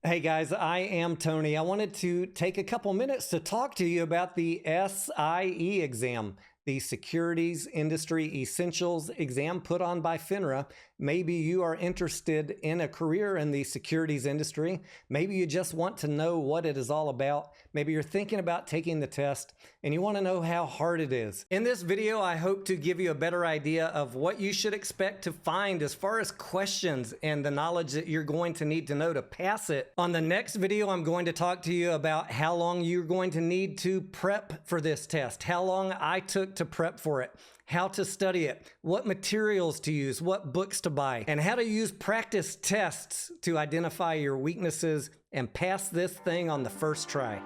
Hey guys, I am Tony. I wanted to take a couple minutes to talk to you about the SIE exam, the Securities Industry Essentials exam put on by FINRA. Maybe you are interested in a career in the securities industry. Maybe you just want to know what it is all about. Maybe you're thinking about taking the test and you want to know how hard it is. In this video, I hope to give you a better idea of what you should expect to find as far as questions and the knowledge that you're going to need to know to pass it. On the next video, I'm going to talk to you about how long you're going to need to prep for this test, how long I took to prep for it, how to study it, what materials to use, what books to buy, and how to use practice tests to identify your weaknesses and pass this thing on the first try.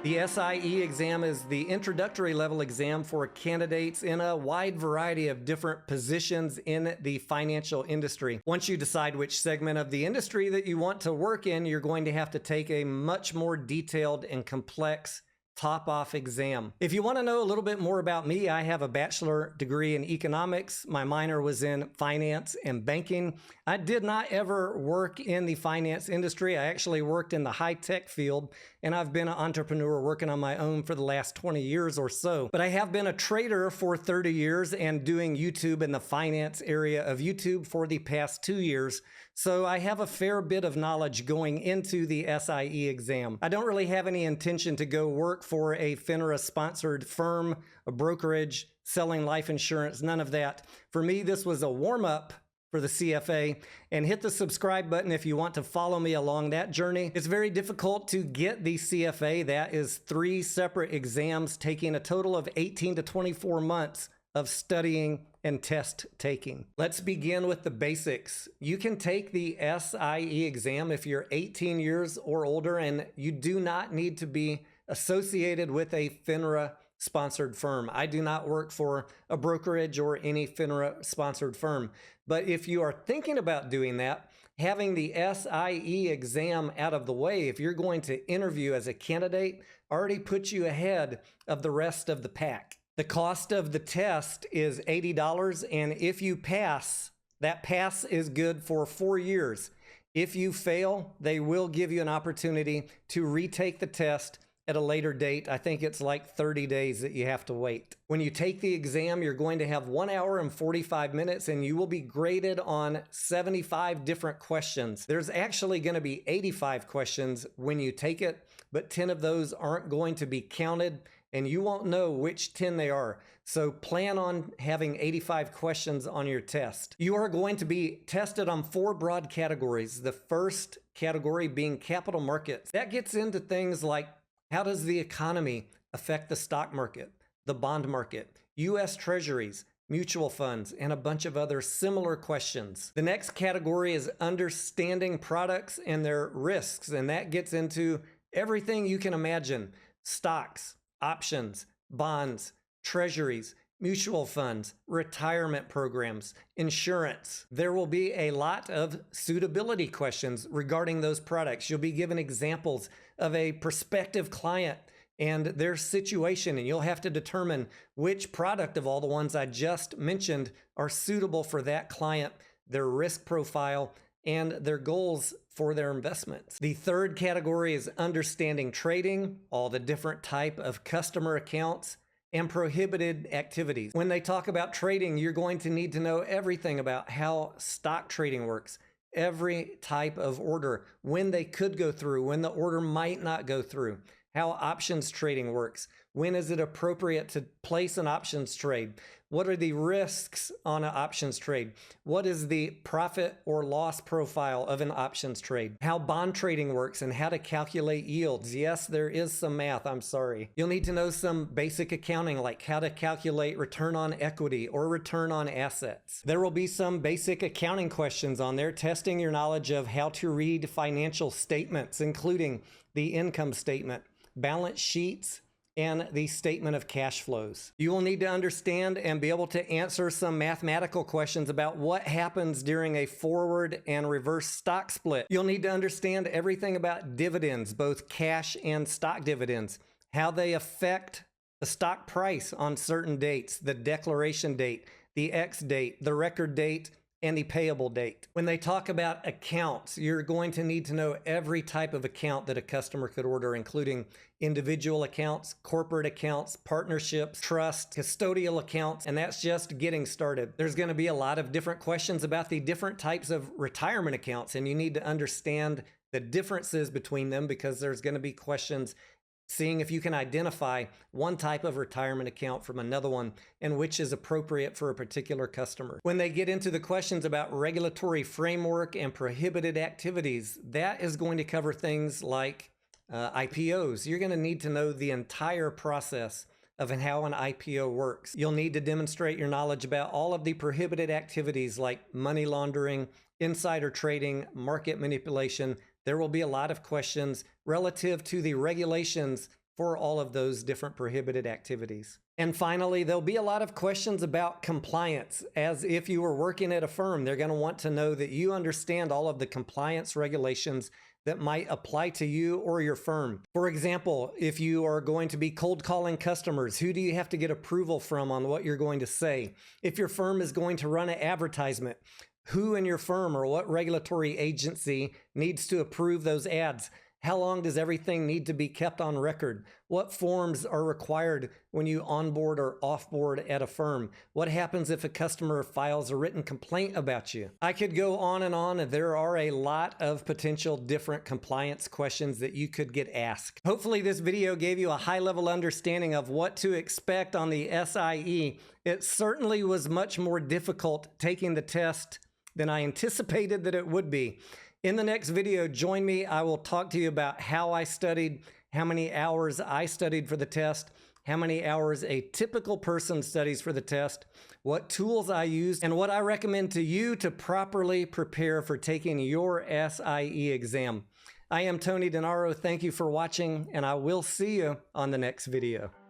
The SIE exam is the introductory level exam for candidates in a wide variety of different positions in the financial industry. Once you decide which segment of the industry that you want to work in, you're going to have to take a much more detailed and complex top-off exam. If you want to know a little bit more about me, I have a bachelor degree in economics. My minor was in finance and banking. I did not ever work in the finance industry. I actually worked in the high-tech field, and I've been an entrepreneur working on my own for the last 20 years or so. But I have been a trader for 30 years and doing YouTube in the finance area of YouTube for the past 2 years. So I have a fair bit of knowledge going into the SIE exam. I don't really have any intention to go work for a FINRA-sponsored firm, a brokerage, selling life insurance, none of that. For me, this was a warm-up for the CFA, and hit the subscribe button if you want to follow me along that journey. It's very difficult to get the CFA. That is 3 separate exams taking a total of 18 to 24 months of studying and test taking. Let's begin with the basics. You can take the SIE exam if you're 18 years or older, and you do not need to be associated with a FINRA sponsored firm. I do not work for a brokerage or any FINRA sponsored firm. But if you are thinking about doing that, having the SIE exam out of the way, if you're going to interview as a candidate, already puts you ahead of the rest of the pack. The cost of the test is $80, and if you pass, that pass is good for 4 years. If you fail, they will give you an opportunity to retake the test at a later date. I think it's like 30 days that you have to wait. When you take the exam, you're going to have 1 hour and 45 minutes, and you will be graded on 75 different questions. There's actually going to be 85 questions when you take it, but 10 of those aren't going to be counted, and you won't know which 10 they are. So plan on having 85 questions on your test. You are going to be tested on 4 broad categories. The first category being capital markets. That gets into things like, how does the economy affect the stock market, the bond market, U.S. treasuries, mutual funds, and a bunch of other similar questions. The next category is understanding products and their risks, and that gets into everything you can imagine: stocks, options, bonds, treasuries, mutual funds, retirement programs, insurance. There will be a lot of suitability questions regarding those products. You'll be given examples of a prospective client and their situation, and you'll have to determine which product of all the ones I just mentioned are suitable for that client, their risk profile, and their goals for their investments. The third category is understanding trading, all the different type of customer accounts, and prohibited activities. When they talk about trading, you're going to need to know everything about how stock trading works, every type of order, when they could go through, when the order might not go through, how options trading works, when is it appropriate to place an options trade, what are the risks on an options trade, what is the profit or loss profile of an options trade, how bond trading works, and how to calculate yields. Yes, there is some math, I'm sorry. You'll need to know some basic accounting, like how to calculate return on equity or return on assets. There will be some basic accounting questions on there, testing your knowledge of how to read financial statements, including the income statement, balance sheets, and the statement of cash flows. You will need to understand and be able to answer some mathematical questions about what happens during a forward and reverse stock split. You'll need to understand everything about dividends, both cash and stock dividends, how they affect the stock price on certain dates, the declaration date, the X date, the record date, and the payable date. When they talk about accounts, you're going to need to know every type of account that a customer could order, including individual accounts, corporate accounts, partnerships, trust, custodial accounts, and that's just getting started. There's going to be a lot of different questions about the different types of retirement accounts, and you need to understand the differences between them because there's going to be questions seeing if you can identify one type of retirement account from another one and which is appropriate for a particular customer. When they get into the questions about regulatory framework and prohibited activities, that is going to cover things like IPOs. You're going to need to know the entire process of how an IPO works. You'll need to demonstrate your knowledge about all of the prohibited activities like money laundering, insider trading, market manipulation. There will be a lot of questions relative to the regulations for all of those different prohibited activities. And finally, there'll be a lot of questions about compliance. As if you were working at a firm, they're going to want to know that you understand all of the compliance regulations that might apply to you or your firm. For example, if you are going to be cold calling customers, who do you have to get approval from on what you're going to say? If your firm is going to run an advertisement, who in your firm or what regulatory agency needs to approve those ads? How long does everything need to be kept on record? What forms are required when you onboard or offboard at a firm? What happens if a customer files a written complaint about you? I could go on and on. There are a lot of potential different compliance questions that you could get asked. Hopefully this video gave you a high-level understanding of what to expect on the SIE. It certainly was much more difficult taking the test than I anticipated that it would be. In the next video, join me. I will talk to you about how I studied, how many hours I studied for the test, how many hours a typical person studies for the test, what tools I used, and what I recommend to you to properly prepare for taking your SIE exam. I am Tony DeNaro. Thank you for watching, and I will see you on the next video.